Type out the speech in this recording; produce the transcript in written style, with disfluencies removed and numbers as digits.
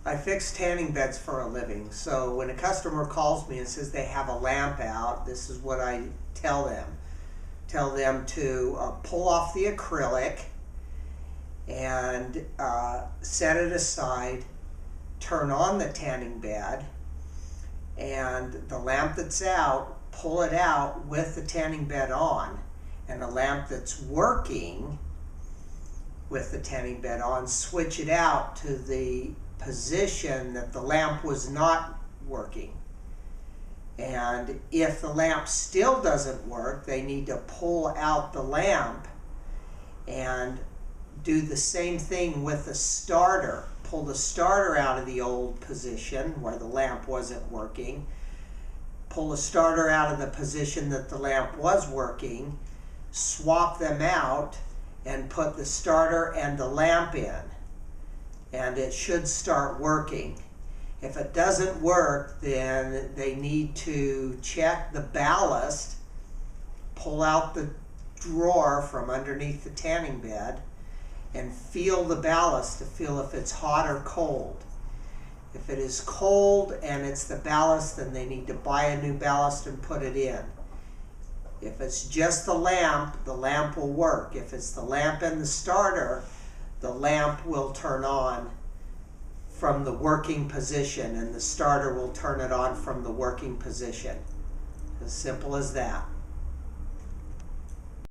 I fix tanning beds for a living. So when a customer calls me and says they have a lamp out, this is what I tell them. Tell them to pull off the acrylic and set it aside, turn on the tanning bed, and the lamp that's out, pull it out with the tanning bed on, and the lamp that's working with the tanning bed on, switch it out to the position that the lamp was not working. And if the lamp still doesn't work, they need to pull out the lamp and do the same thing with the starter. Pull the starter out of the old position where the lamp wasn't working. Pull the starter out of the position that the lamp was working. Swap them out and put the starter and the lamp in. And it should start working. If it doesn't work, then they need to check the ballast, pull out the drawer from underneath the tanning bed, and feel the ballast to feel if it's hot or cold. If it is cold and it's the ballast, then they need to buy a new ballast and put it in. If it's just the lamp will work. If it's the lamp and the starter, the lamp will turn on from the working position and the starter will turn it on from the working position. As simple as that.